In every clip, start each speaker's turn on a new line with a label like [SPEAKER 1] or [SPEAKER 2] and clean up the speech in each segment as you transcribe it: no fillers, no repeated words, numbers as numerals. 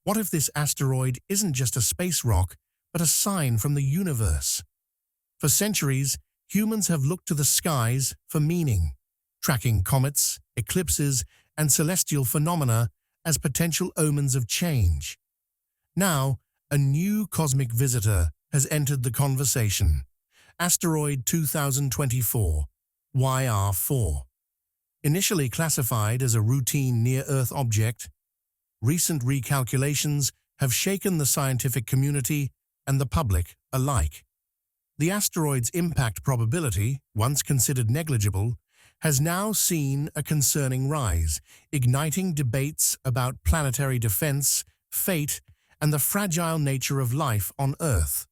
[SPEAKER 1] What if this asteroid isn't just a space rock, but a sign from the universe? For centuries, humans have looked to the skies for meaning, tracking comets, eclipses, and celestial phenomena as potential omens of change. Now, a new cosmic visitor has entered the conversation. Asteroid 2024, YR4. Initially classified as a routine near-Earth object, recent recalculations have shaken the scientific community and the public alike. The asteroid's impact probability, once considered negligible, has now seen a concerning rise, igniting debates about planetary defense, fate, and the fragile nature of life on Earth.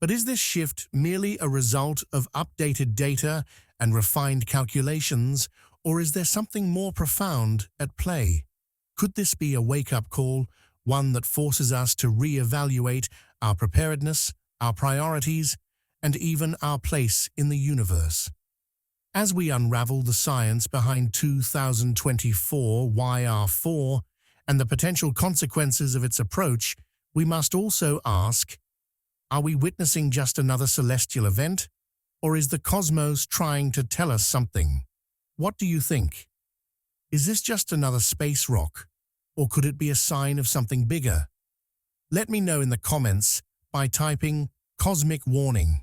[SPEAKER 1] But is this shift merely a result of updated data and refined calculations, or is there something more profound at play? Could this be a wake-up call, one that forces us to re-evaluate our preparedness, our priorities, and even our place in the universe? As we unravel the science behind 2024 YR4 and the potential consequences of its approach, we must also ask, are we witnessing just another celestial event, or is the cosmos trying to tell us something? What do you think? Is this just another space rock, or could it be a sign of something bigger? Let me know in the comments by typing "cosmic warning"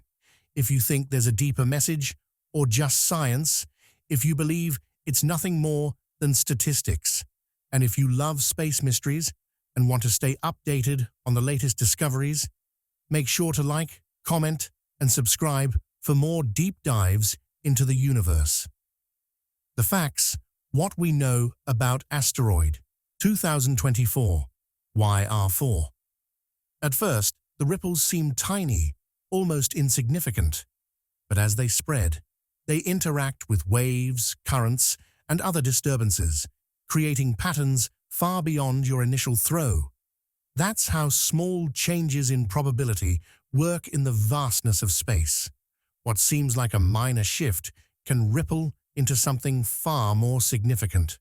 [SPEAKER 1] if you think there's a deeper message, or just science, if you believe it's nothing more than statistics. And if you love space mysteries and want to stay updated on the latest discoveries, make sure to like, comment, and subscribe for more deep dives into the universe. The facts: what we know about asteroid 2024 YR4. At first, the ripples seem tiny, almost insignificant. But as they spread, they interact with waves, currents, and other disturbances, creating patterns far beyond your initial throw. That's how small changes in probability work in the vastness of space. What seems like a minor shift can ripple into something far more significant.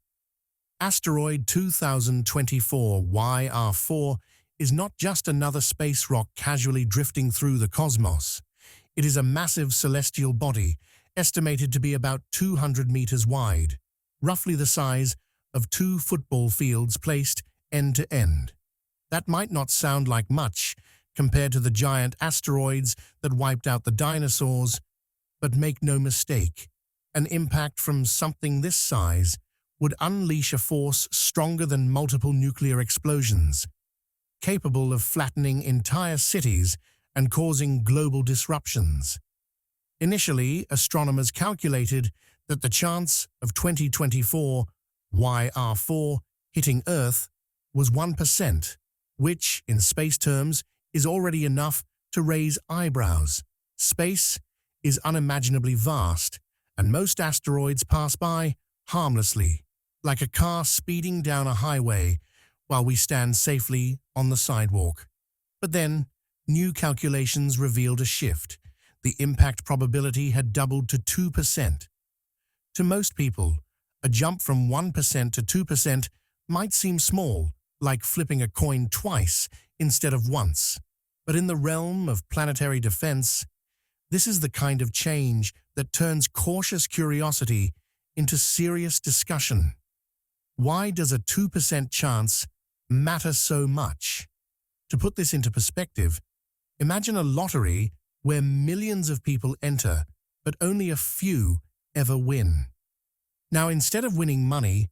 [SPEAKER 1] Asteroid 2024 YR4 is not just another space rock casually drifting through the cosmos. It is a massive celestial body, estimated to be about 200 meters wide, roughly the size of 2 football fields placed end to end. That might not sound like much compared to the giant asteroids that wiped out the dinosaurs, but make no mistake, an impact from something this size would unleash a force stronger than multiple nuclear explosions, capable of flattening entire cities and causing global disruptions. Initially, astronomers calculated that the chance of 2024 YR4 hitting Earth was 1%, which, in space terms, is already enough to raise eyebrows. Space is unimaginably vast, and most asteroids pass by harmlessly, like a car speeding down a highway while we stand safely on the sidewalk. But then, new calculations revealed a shift. The impact probability had doubled to 2%. To most people, a jump from 1% to 2% might seem small, like flipping a coin twice instead of once. But in the realm of planetary defense, this is the kind of change that turns cautious curiosity into serious discussion. Why does a 2% chance matter so much? To put this into perspective, imagine a lottery where millions of people enter, but only a few ever win. Now, instead of winning money,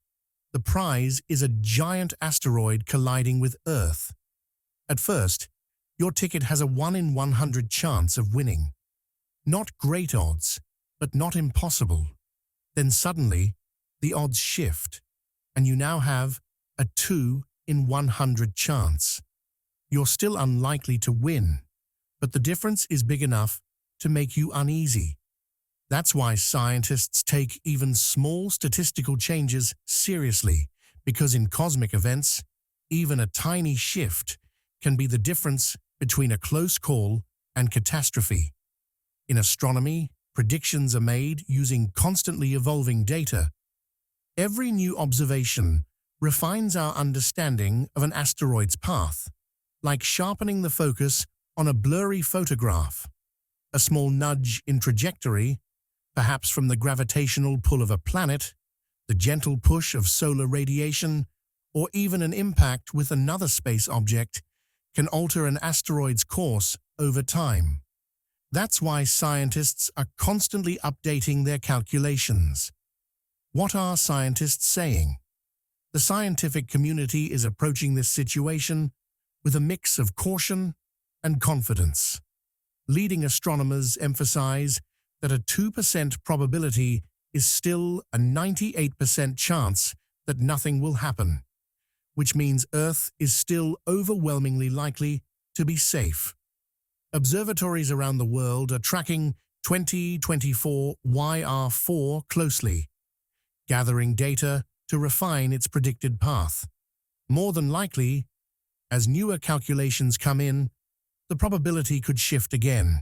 [SPEAKER 1] the prize is a giant asteroid colliding with Earth. At first, your ticket has a 1 in 100 chance of winning. Not great odds, but not impossible. Then suddenly, the odds shift, and you now have a 2 in 100 chance. You're still unlikely to win, but the difference is big enough to make you uneasy. That's why scientists take even small statistical changes seriously, because in cosmic events, even a tiny shift can be the difference between a close call and catastrophe. In astronomy, predictions are made using constantly evolving data. Every new observation refines our understanding of an asteroid's path, like sharpening the focus on a blurry photograph. A small nudge in trajectory, perhaps from the gravitational pull of a planet, the gentle push of solar radiation, or even an impact with another space object, can alter an asteroid's course over time. That's why scientists are constantly updating their calculations. What are scientists saying? The scientific community is approaching this situation with a mix of caution and confidence. Leading astronomers emphasize that a 2% probability is still a 98% chance that nothing will happen, which means Earth is still overwhelmingly likely to be safe. Observatories around the world are tracking 2024 YR4 closely, gathering data to refine its predicted path. More than likely, as newer calculations come in, the probability could shift again,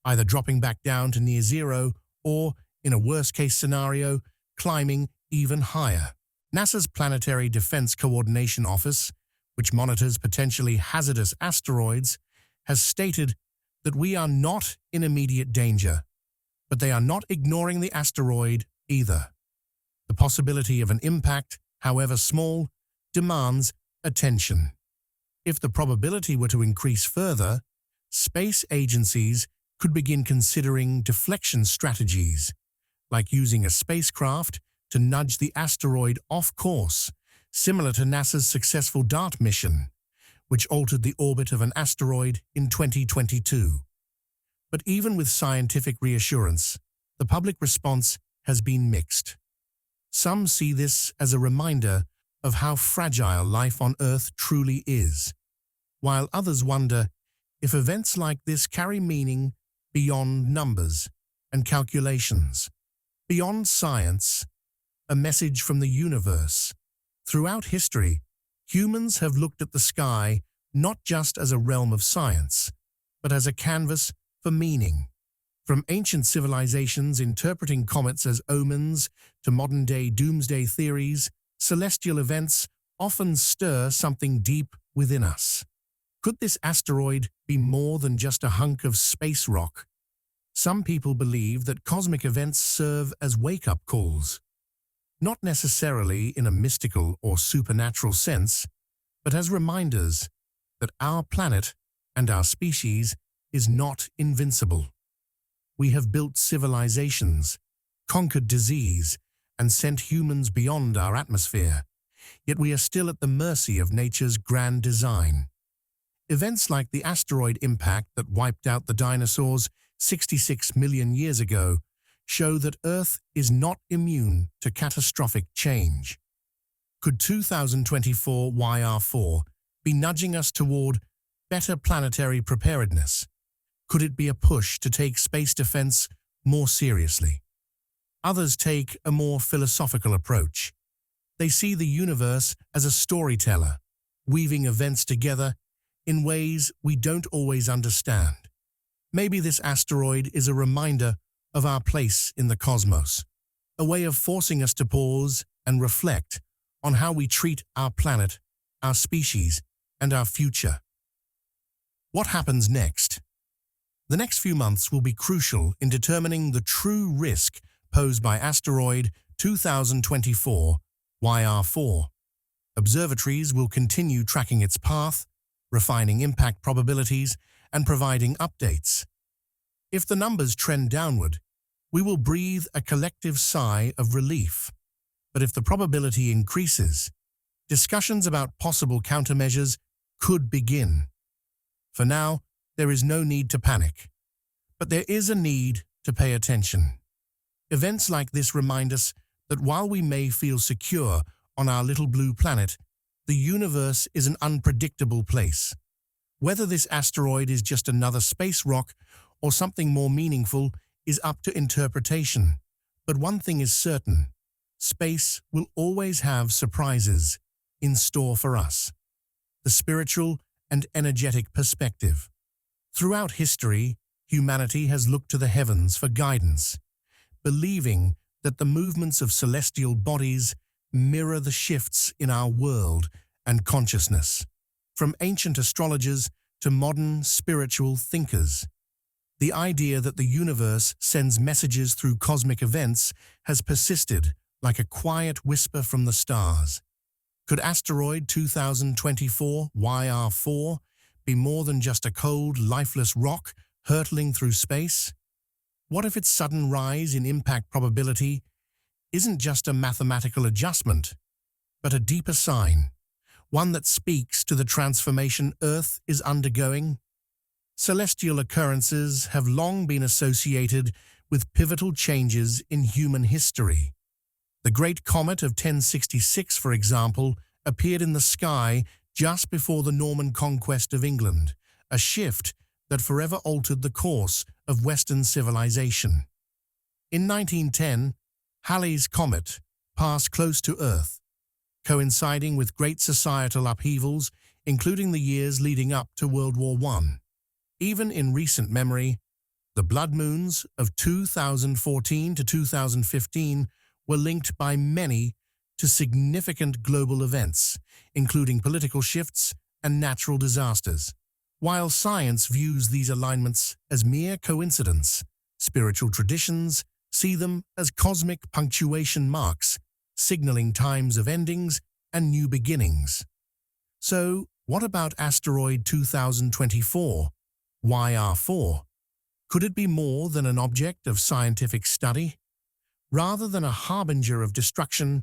[SPEAKER 1] either dropping back down to near zero or, in a worst-case scenario, climbing even higher. NASA's Planetary Defense Coordination Office, which monitors potentially hazardous asteroids, has stated that we are not in immediate danger, but they are not ignoring the asteroid either. The possibility of an impact, however small, demands attention. If the probability were to increase further, space agencies could begin considering deflection strategies, like using a spacecraft to nudge the asteroid off course, similar to NASA's successful DART mission, which altered the orbit of an asteroid in 2022. But even with scientific reassurance, the public response has been mixed. Some see this as a reminder of how fragile life on Earth truly is, while others wonder if events like this carry meaning beyond numbers and calculations, beyond science, a message from the universe. Throughout history, humans have looked at the sky not just as a realm of science, but as a canvas for meaning. From ancient civilizations interpreting comets as omens to modern-day doomsday theories, celestial events often stir something deep within us. Could this asteroid be more than just a hunk of space rock? Some people believe that cosmic events serve as wake-up calls, not necessarily in a mystical or supernatural sense, but as reminders that our planet and our species is not invincible. We have built civilizations, conquered disease, and sent humans beyond our atmosphere, yet we are still at the mercy of nature's grand design. Events like the asteroid impact that wiped out the dinosaurs 66 million years ago show that Earth is not immune to catastrophic change. Could 2024 YR4 be nudging us toward better planetary preparedness? Could it be a push to take space defense more seriously? Others take a more philosophical approach. They see the universe as a storyteller, weaving events together in ways we don't always understand. Maybe this asteroid is a reminder of our place in the cosmos, a way of forcing us to pause and reflect on how we treat our planet, our species, and our future. What happens next? The next few months will be crucial in determining the true risk posed by asteroid 2024 YR4. Observatories will continue tracking its path, refining impact probabilities, and providing updates. If the numbers trend downward, we will breathe a collective sigh of relief. But if the probability increases, discussions about possible countermeasures could begin. For now, there is no need to panic, but there is a need to pay attention. Events like this remind us that while we may feel secure on our little blue planet, the universe is an unpredictable place. Whether this asteroid is just another space rock or something more meaningful is up to interpretation. But one thing is certain: space will always have surprises in store for us. The spiritual and energetic perspective. Throughout history, humanity has looked to the heavens for guidance, believing that the movements of celestial bodies mirror the shifts in our world and consciousness, from ancient astrologers to modern spiritual thinkers. The idea that the universe sends messages through cosmic events has persisted like a quiet whisper from the stars. Could asteroid 2024 YR4 be more than just a cold, lifeless rock hurtling through space? What if its sudden rise in impact probability isn't just a mathematical adjustment, but a deeper sign, one that speaks to the transformation Earth is undergoing? Celestial occurrences have long been associated with pivotal changes in human history. The Great Comet of 1066, for example, appeared in the sky just before the Norman conquest of England, a shift that forever altered the course of Western civilization. In 1910, Halley's Comet passed close to Earth, coinciding with great societal upheavals, including the years leading up to World War I. Even in recent memory, the blood moons of 2014 to 2015 were linked by many to significant global events, including political shifts and natural disasters. While science views these alignments as mere coincidence, spiritual traditions see them as cosmic punctuation marks, signaling times of endings and new beginnings. So, what about asteroid 2024? YR4. Could it be more than an object of scientific study? Rather than a harbinger of destruction,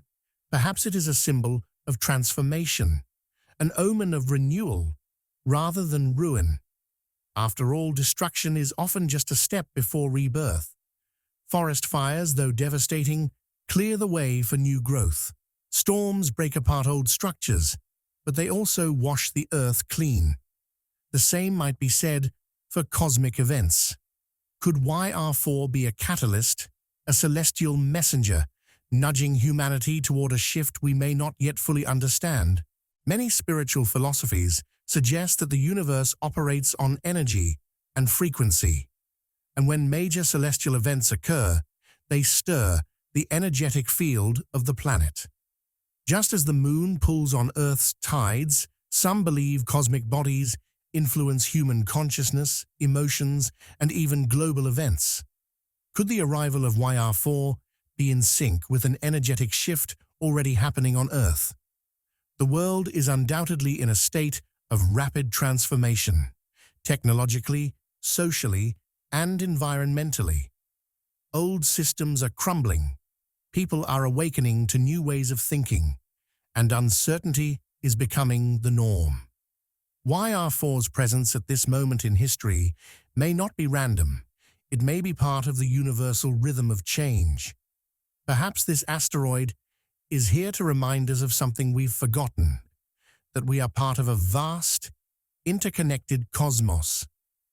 [SPEAKER 1] perhaps it is a symbol of transformation, an omen of renewal rather than ruin. After all, destruction is often just a step before rebirth. Forest fires, though devastating, clear the way for new growth. Storms break apart old structures, but they also wash the earth clean. The same might be said for cosmic events. Could YR4 be a catalyst, a celestial messenger, nudging humanity toward a shift we may not yet fully understand? Many spiritual philosophies suggest that the universe operates on energy and frequency, and when major celestial events occur, they stir the energetic field of the planet. Just as the moon pulls on Earth's tides, some believe cosmic bodies influence human consciousness, emotions, and even global events. Could the arrival of YR4 be in sync with an energetic shift already happening on Earth? The world is undoubtedly in a state of rapid transformation, technologically, socially, and environmentally. Old systems are crumbling, people are awakening to new ways of thinking, and uncertainty is becoming the norm. YR4's presence at this moment in history may not be random. It may be part of the universal rhythm of change. Perhaps this asteroid is here to remind us of something we've forgotten, that we are part of a vast, interconnected cosmos.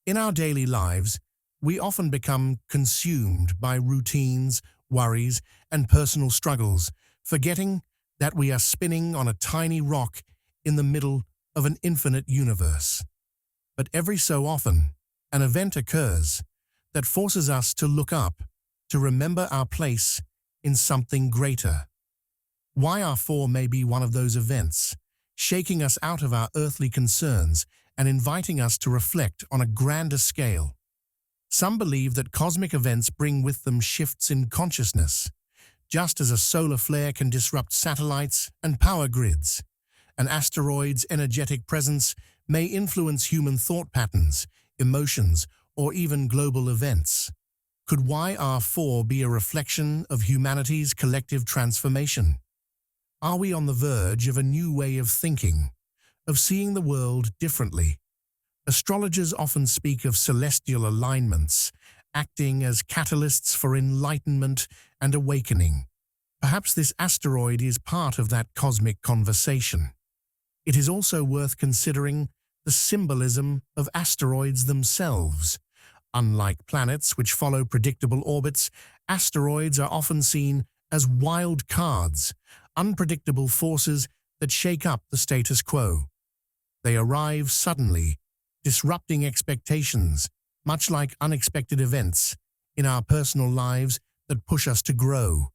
[SPEAKER 1] In our daily lives, we often become consumed by routines, worries, and personal struggles, forgetting that we are spinning on a tiny rock in the middle of an infinite universe. But every so often, an event occurs that forces us to look up, to remember our place in something greater. YR4 may be one of those events, shaking us out of our earthly concerns and inviting us to reflect on a grander scale. Some believe that cosmic events bring with them shifts in consciousness, just as a solar flare can disrupt satellites and power grids. An asteroid's energetic presence may influence human thought patterns, emotions, or even global events. Could YR4 be a reflection of humanity's collective transformation? Are we on the verge of a new way of thinking, of seeing the world differently? Astrologers often speak of celestial alignments, acting as catalysts for enlightenment and awakening. Perhaps this asteroid is part of that cosmic conversation. It is also worth considering the symbolism of asteroids themselves. Unlike planets which follow predictable orbits, asteroids are often seen as wild cards, unpredictable forces that shake up the status quo. They arrive suddenly, disrupting expectations, much like unexpected events in our personal lives that push us to grow.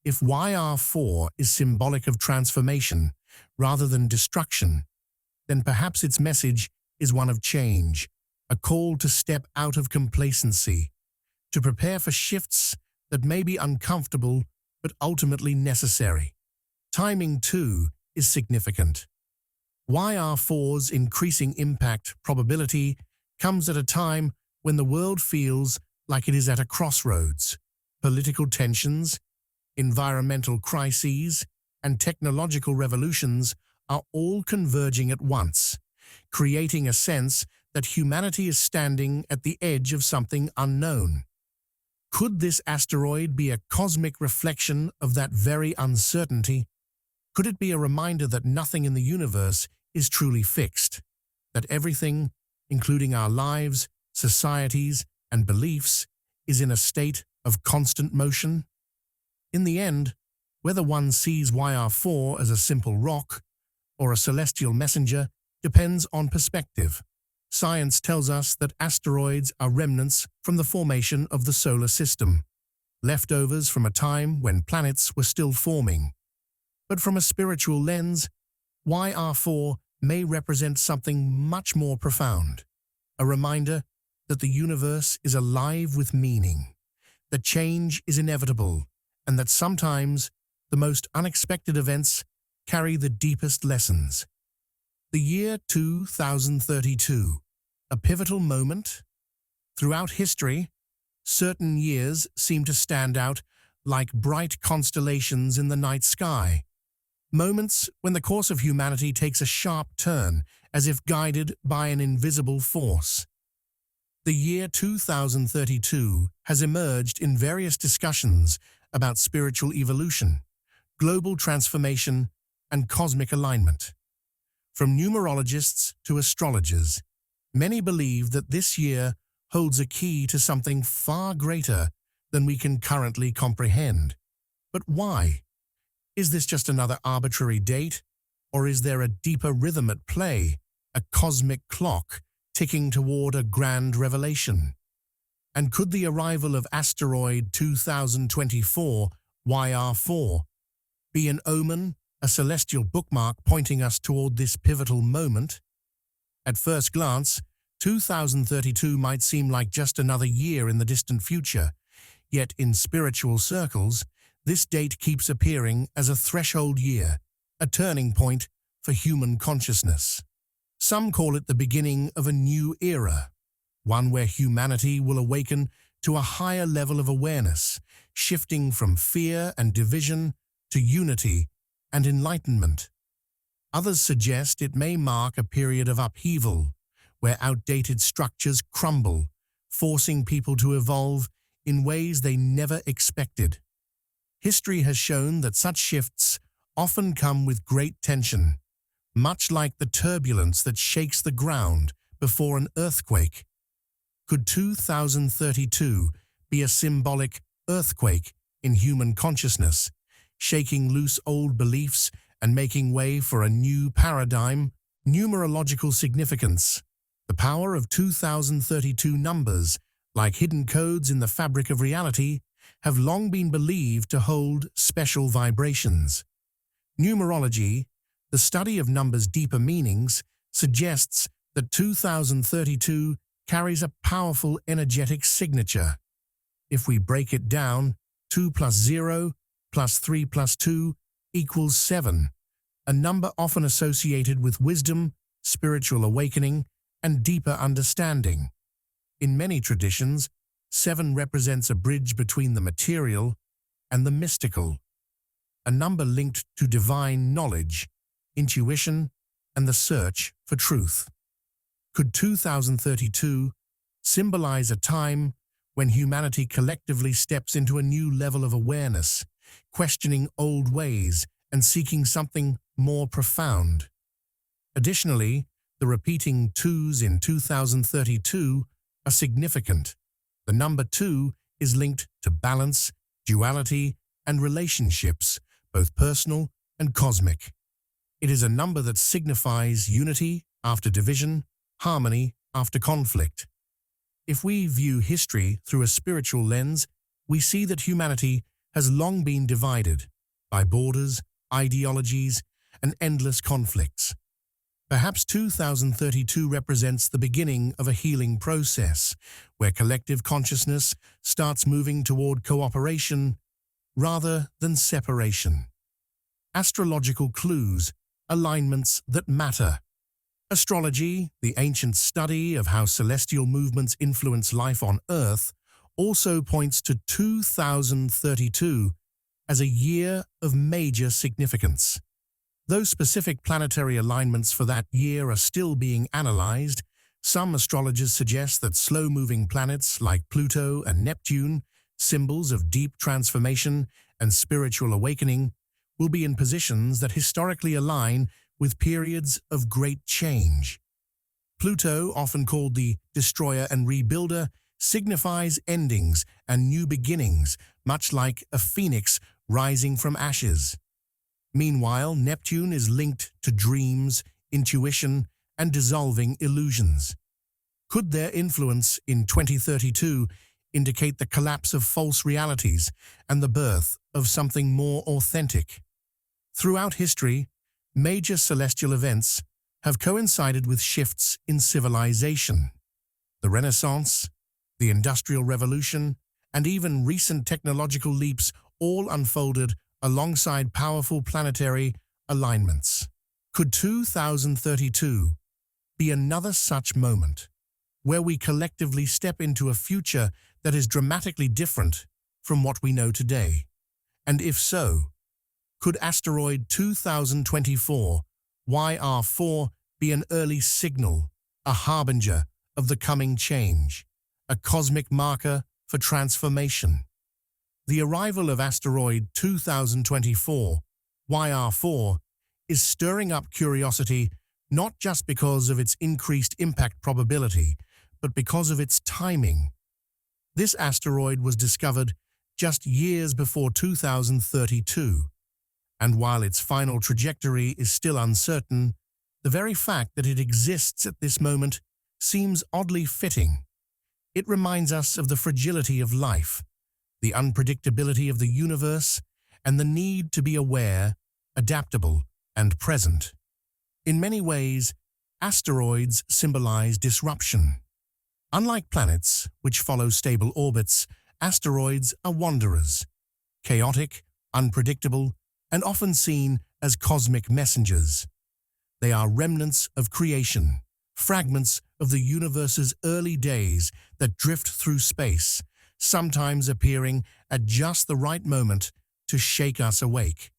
[SPEAKER 1] If YR4 is symbolic of transformation rather than destruction, then perhaps its message is one of change, a call to step out of complacency, to prepare for shifts that may be uncomfortable but ultimately necessary. Timing, too, is significant. YR4's increasing impact probability comes at a time when the world feels like it is at a crossroads. Political tensions, environmental crises, and technological revolutions are all converging at once, creating a sense that humanity is standing at the edge of something unknown. Could this asteroid be a cosmic reflection of that very uncertainty? Could it be a reminder that nothing in the universe is truly fixed, that everything, including our lives, societies, and beliefs, is in a state of constant motion? In the end, whether one sees YR4 as a simple rock or a celestial messenger depends on perspective. Science tells us that asteroids are remnants from the formation of the solar system, leftovers from a time when planets were still forming. But from a spiritual lens, YR4 may represent something much more profound, a reminder that the universe is alive with meaning, that change is inevitable, and that sometimes the most unexpected events carry the deepest lessons. The year 2032, a pivotal moment. Throughout history, certain years seem to stand out like bright constellations in the night sky. Moments when the course of humanity takes a sharp turn, as if guided by an invisible force. The year 2032 has emerged in various discussions about spiritual evolution, global transformation, and cosmic alignment. From numerologists to astrologers, many believe that this year holds a key to something far greater than we can currently comprehend. But why? Is this just another arbitrary date, or is there a deeper rhythm at play, a cosmic clock ticking toward a grand revelation? And could the arrival of asteroid 2024 YR4 be an omen, a celestial bookmark pointing us toward this pivotal moment? At first glance, 2032 might seem like just another year in the distant future, yet in spiritual circles, this date keeps appearing as a threshold year, a turning point for human consciousness. Some call it the beginning of a new era, one where humanity will awaken to a higher level of awareness, shifting from fear and division to unity and enlightenment. Others suggest it may mark a period of upheaval, where outdated structures crumble, forcing people to evolve in ways they never expected. History has shown that such shifts often come with great tension, much like the turbulence that shakes the ground before an earthquake. Could 2032 be a symbolic earthquake in human consciousness, shaking loose old beliefs and making way for a new paradigm? Numerological significance. The power of 2032 numbers, like hidden codes in the fabric of reality, have long been believed to hold special vibrations. Numerology, the study of numbers' deeper meanings, suggests that 2032 carries a powerful energetic signature. If we break it down, 2 plus 0 plus 3 plus 2 equals 7, a number often associated with wisdom, spiritual awakening, and deeper understanding. In many traditions, 7 represents a bridge between the material and the mystical, a number linked to divine knowledge, intuition, and the search for truth. Could 2032 symbolize a time when humanity collectively steps into a new level of awareness, questioning old ways and seeking something more profound? Additionally, the repeating 2s in 2032 are significant. The number 2 is linked to balance, duality, and relationships, both personal and cosmic. It is a number that signifies unity after division, harmony after conflict. If we view history through a spiritual lens, we see that humanity has long been divided by borders, ideologies, and endless conflicts. Perhaps 2032 represents the beginning of a healing process where collective consciousness starts moving toward cooperation rather than separation. Astrological clues, alignments that matter. Astrology, the ancient study of how celestial movements influence life on Earth, also points to 2032 as a year of major significance. Though specific planetary alignments for that year are still being analyzed, some astrologers suggest that slow-moving planets like Pluto and Neptune, symbols of deep transformation and spiritual awakening, will be in positions that historically align with periods of great change. Pluto, often called the destroyer and rebuilder, signifies endings and new beginnings, much like a phoenix rising from ashes. Meanwhile, Neptune is linked to dreams, intuition, and dissolving illusions. Could their influence in 2032 indicate the collapse of false realities and the birth of something more authentic? Throughout history, major celestial events have coincided with shifts in civilization. The Renaissance, the Industrial Revolution, and even recent technological leaps all unfolded alongside powerful planetary alignments. Could 2032 be another such moment, where we collectively step into a future that is dramatically different from what we know today? And if so, could asteroid 2024 YR4 be an early signal, a harbinger of the coming change, a cosmic marker for transformation? The arrival of asteroid 2024 YR4 is stirring up curiosity not just because of its increased impact probability, but because of its timing. This asteroid was discovered just years before 2032, and while its final trajectory is still uncertain, the very fact that it exists at this moment seems oddly fitting. It reminds us of the fragility of life, the unpredictability of the universe, and the need to be aware, adaptable, and present. In many ways, asteroids symbolize disruption. Unlike planets, which follow stable orbits, asteroids are wanderers, chaotic, unpredictable, and often seen as cosmic messengers. They are remnants of creation, fragments of the universe's early days that drift through space, sometimes appearing at just the right moment to shake us awake.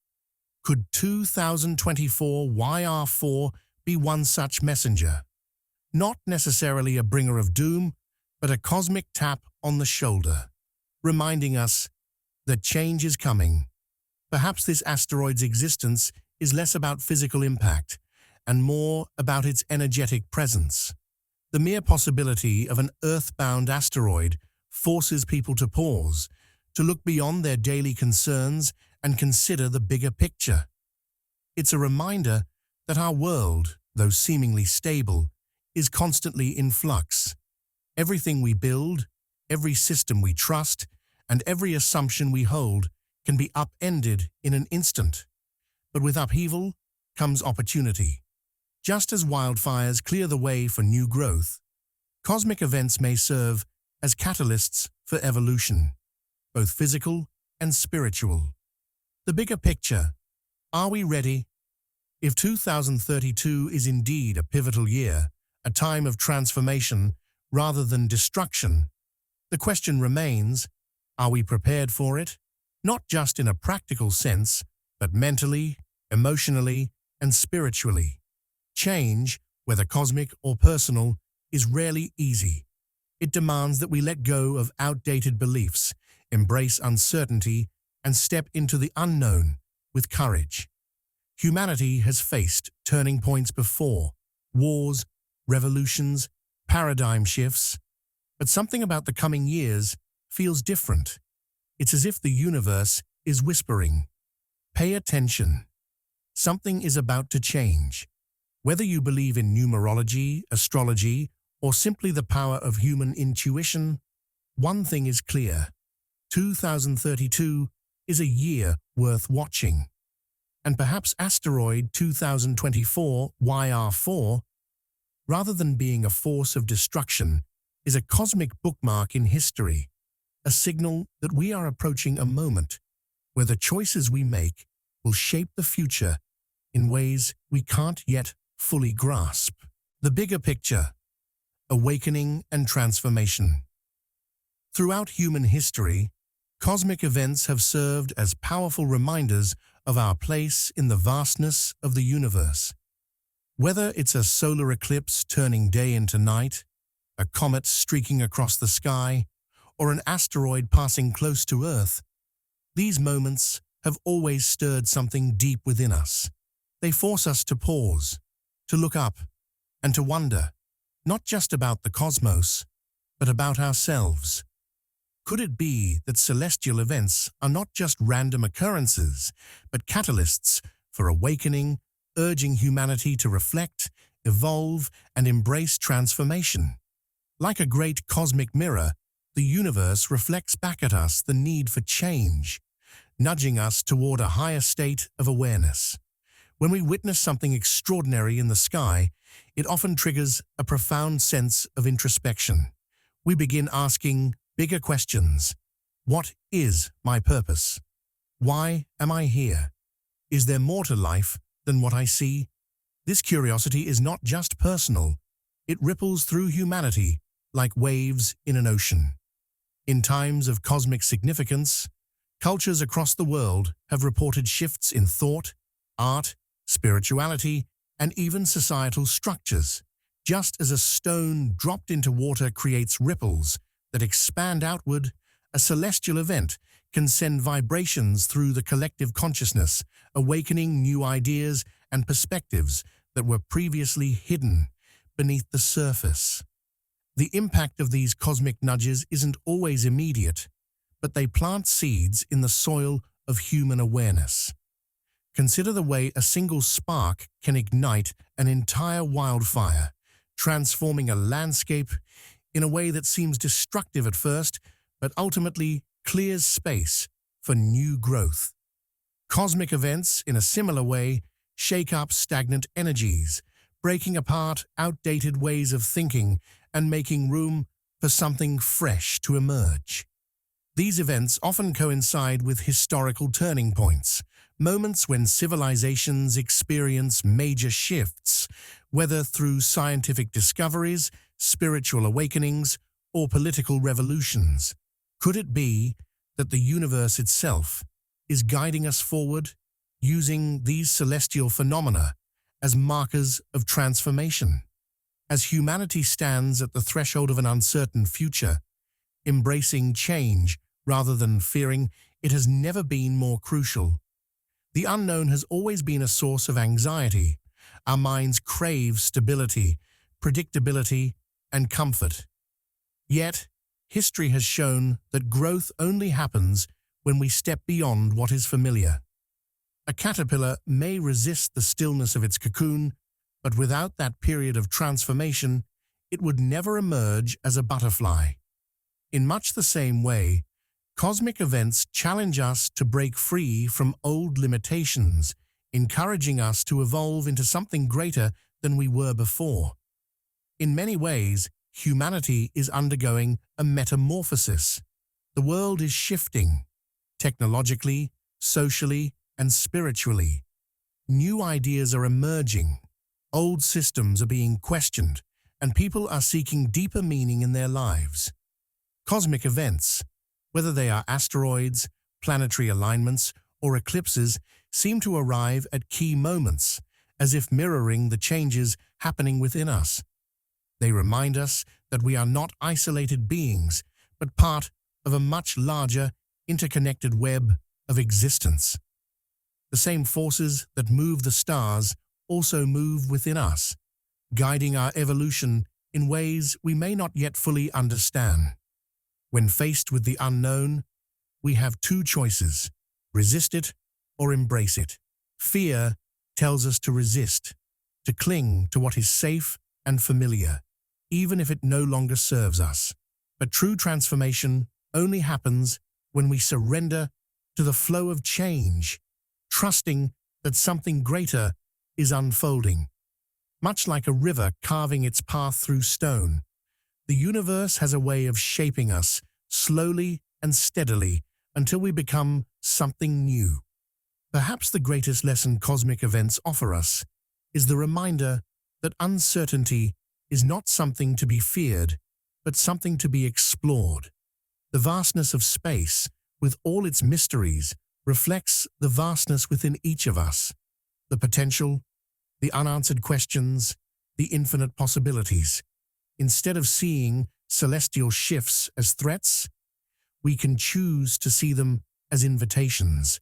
[SPEAKER 1] Could 2024 YR4 be one such messenger? Not necessarily a bringer of doom, but a cosmic tap on the shoulder, reminding us that change is coming. Perhaps this asteroid's existence is less about physical impact and more about its energetic presence. The mere possibility of an Earth-bound asteroid forces people to pause, to look beyond their daily concerns and consider the bigger picture. It's a reminder that our world, though seemingly stable, is constantly in flux. Everything we build, every system we trust, and every assumption we hold can be upended in an instant. But with upheaval comes opportunity. Just as wildfires clear the way for new growth, cosmic events may serve as catalysts for evolution, both physical and spiritual. The bigger picture: are we ready? If 2032 is indeed a pivotal year, a time of transformation rather than destruction, the question remains, are we prepared for it? Not just in a practical sense, but mentally, emotionally, and spiritually. Change, whether cosmic or personal, is rarely easy. It demands that we let go of outdated beliefs, embrace uncertainty, and step into the unknown with courage. Humanity has faced turning points before: wars, revolutions, paradigm shifts. But something about the coming years feels different. It's as if the universe is whispering, "Pay attention. Something is about to change." Whether you believe in numerology, astrology, or simply the power of human intuition, one thing is clear: 2032 is a year worth watching. And perhaps asteroid 2024 YR4, rather than being a force of destruction, is a cosmic bookmark in history, a signal that we are approaching a moment where the choices we make will shape the future in ways we can't yet fully grasp. The bigger picture: awakening and transformation. Throughout human history, cosmic events have served as powerful reminders of our place in the vastness of the universe. Whether it's a solar eclipse turning day into night, a comet streaking across the sky, or an asteroid passing close to Earth, these moments have always stirred something deep within us. They force us to pause, to look up, and to wonder, not just about the cosmos, but about ourselves. Could it be that celestial events are not just random occurrences, but catalysts for awakening, urging humanity to reflect, evolve, and embrace transformation? Like a great cosmic mirror, the universe reflects back at us the need for change, nudging us toward a higher state of awareness. When we witness something extraordinary in the sky, it often triggers a profound sense of introspection. We begin asking bigger questions. What is my purpose? Why am I here? Is there more to life than what I see? This curiosity is not just personal. It ripples through humanity like waves in an ocean. In times of cosmic significance, cultures across the world have reported shifts in thought, art, spirituality, and even societal structures. Just as a stone dropped into water creates ripples that expand outward, a celestial event can send vibrations through the collective consciousness, awakening new ideas and perspectives that were previously hidden beneath the surface. The impact of these cosmic nudges isn't always immediate, but they plant seeds in the soil of human awareness. Consider the way a single spark can ignite an entire wildfire, transforming a landscape in a way that seems destructive at first, but ultimately clears space for new growth. Cosmic events, in a similar way, shake up stagnant energies, breaking apart outdated ways of thinking and making room for something fresh to emerge. These events often coincide with historical turning points, moments when civilizations experience major shifts, whether through scientific discoveries, spiritual awakenings, or political revolutions. Could it be that the universe itself is guiding us forward, using these celestial phenomena as markers of transformation? As humanity stands at the threshold of an uncertain future, embracing change rather than fearing, it has never been more crucial. The unknown has always been a source of anxiety. Our minds crave stability, predictability, and comfort. Yet, history has shown that growth only happens when we step beyond what is familiar. A caterpillar may resist the stillness of its cocoon, but without that period of transformation, it would never emerge as a butterfly. In much the same way, cosmic events challenge us to break free from old limitations, encouraging us to evolve into something greater than we were before. In many ways, humanity is undergoing a metamorphosis. The world is shifting, technologically, socially, and spiritually. New ideas are emerging, old systems are being questioned, and people are seeking deeper meaning in their lives. Cosmic events, whether they are asteroids, planetary alignments, or eclipses, seem to arrive at key moments, as if mirroring the changes happening within us. They remind us that we are not isolated beings, but part of a much larger, interconnected web of existence. The same forces that move the stars also move within us, guiding our evolution in ways we may not yet fully understand. When faced with the unknown, we have two choices: resist it or embrace it. Fear tells us to resist, to cling to what is safe and familiar, even if it no longer serves us. But true transformation only happens when we surrender to the flow of change, trusting that something greater is unfolding. Much like a river carving its path through stone, the universe has a way of shaping us slowly and steadily until we become something new. Perhaps the greatest lesson cosmic events offer us is the reminder that uncertainty is not something to be feared, but something to be explored. The vastness of space, with all its mysteries, reflects the vastness within each of us, the potential, the unanswered questions, the infinite possibilities. Instead of seeing celestial shifts as threats, we can choose to see them as invitations,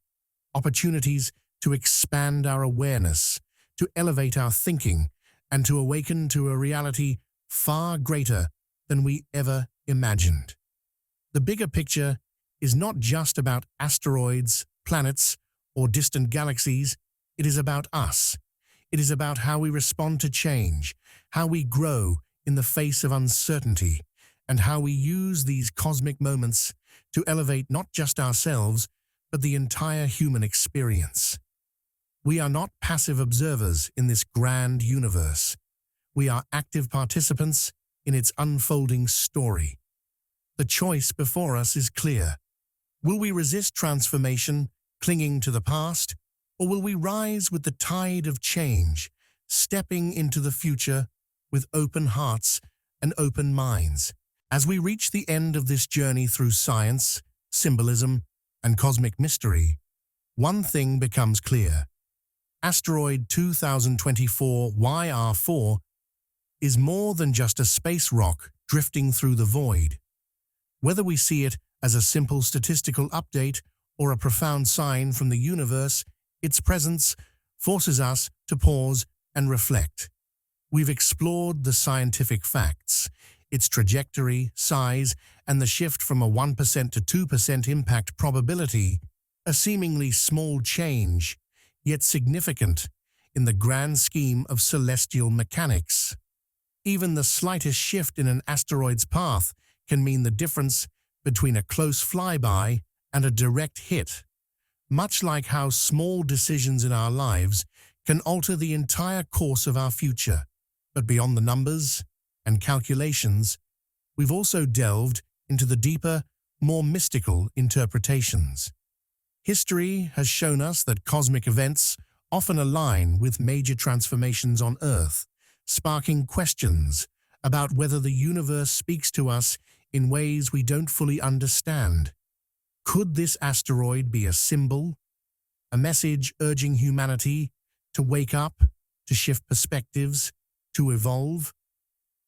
[SPEAKER 1] opportunities to expand our awareness, to elevate our thinking, and to awaken to a reality far greater than we ever imagined. The bigger picture is not just about asteroids, planets, or distant galaxies. It is about us. It is about how we respond to change, how we grow in the face of uncertainty, and how we use these cosmic moments to elevate not just ourselves, but the entire human experience. We are not passive observers in this grand universe. We are active participants in its unfolding story. The choice before us is clear. Will we resist transformation, clinging to the past, or will we rise with the tide of change, stepping into the future with open hearts and open minds? As we reach the end of this journey through science, symbolism, and cosmic mystery, one thing becomes clear. Asteroid 2024 YR4 is more than just a space rock drifting through the void. Whether we see it as a simple statistical update or a profound sign from the universe, its presence forces us to pause and reflect. We've explored the scientific facts, its trajectory, size, and the shift from a 1% to 2% impact probability, a seemingly small change, yet significant in the grand scheme of celestial mechanics. Even the slightest shift in an asteroid's path can mean the difference between a close flyby and a direct hit, much like how small decisions in our lives can alter the entire course of our future. But beyond the numbers and calculations, we've also delved into the deeper, more mystical interpretations. History has shown us that cosmic events often align with major transformations on Earth, sparking questions about whether the universe speaks to us in ways we don't fully understand. Could this asteroid be a symbol, a message urging humanity to wake up, to shift perspectives, to evolve?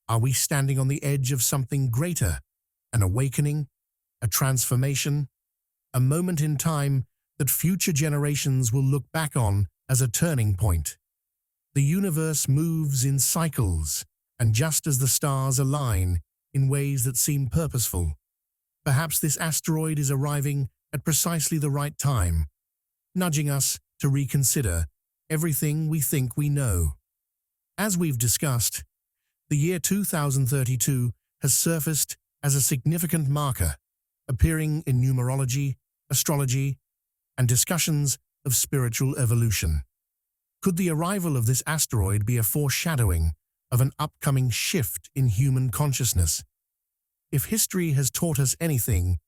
[SPEAKER 1] Are we standing on the edge of something greater, an awakening, a transformation, a moment in time that future generations will look back on as a turning point? The universe moves in cycles, and just as the stars align in ways that seem purposeful, perhaps this asteroid is arriving at precisely the right time, nudging us to reconsider everything we think we know. As we've discussed, the year 2032 has surfaced as a significant marker, appearing in numerology, astrology, and discussions of spiritual evolution. Could the arrival of this asteroid be a foreshadowing of an upcoming shift in human consciousness? If history has taught us anything,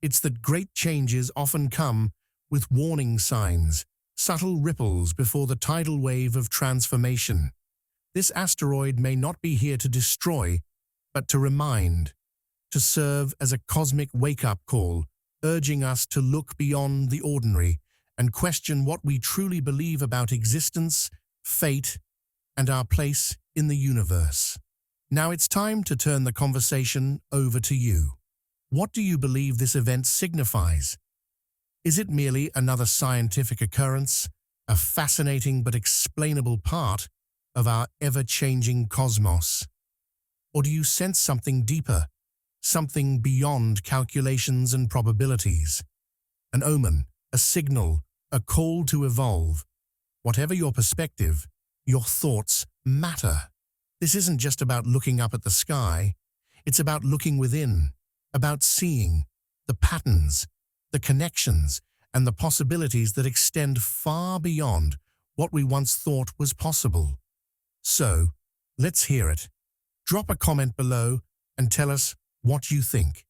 [SPEAKER 1] it's that great changes often come with warning signs, subtle ripples before the tidal wave of transformation. This asteroid may not be here to destroy, but to remind, to serve as a cosmic wake-up call, urging us to look beyond the ordinary and question what we truly believe about existence, fate, and our place in the universe. Now it's time to turn the conversation over to you. What do you believe this event signifies? Is it merely another scientific occurrence, a fascinating but explainable part of our ever-changing cosmos? Or do you sense something deeper, something beyond calculations and probabilities? An omen, a signal, a call to evolve. Whatever your perspective, your thoughts matter. This isn't just about looking up at the sky. It's about looking within, about seeing the patterns, the connections, and the possibilities that extend far beyond what we once thought was possible. So, let's hear it. Drop a comment below and tell us what you think.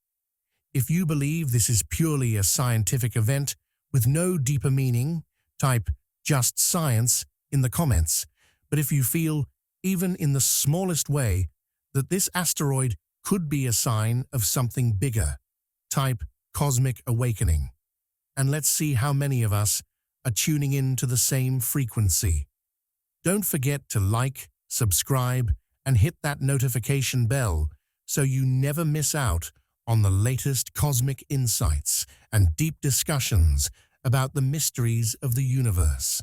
[SPEAKER 1] If you believe this is purely a scientific event with no deeper meaning, type "just science" in the comments. But if you feel, even in the smallest way, that this asteroid could be a sign of something bigger, type "cosmic awakening." And let's see how many of us are tuning in to the same frequency. Don't forget to like, subscribe, and hit that notification bell so you never miss out on the latest cosmic insights and deep discussions about the mysteries of the universe.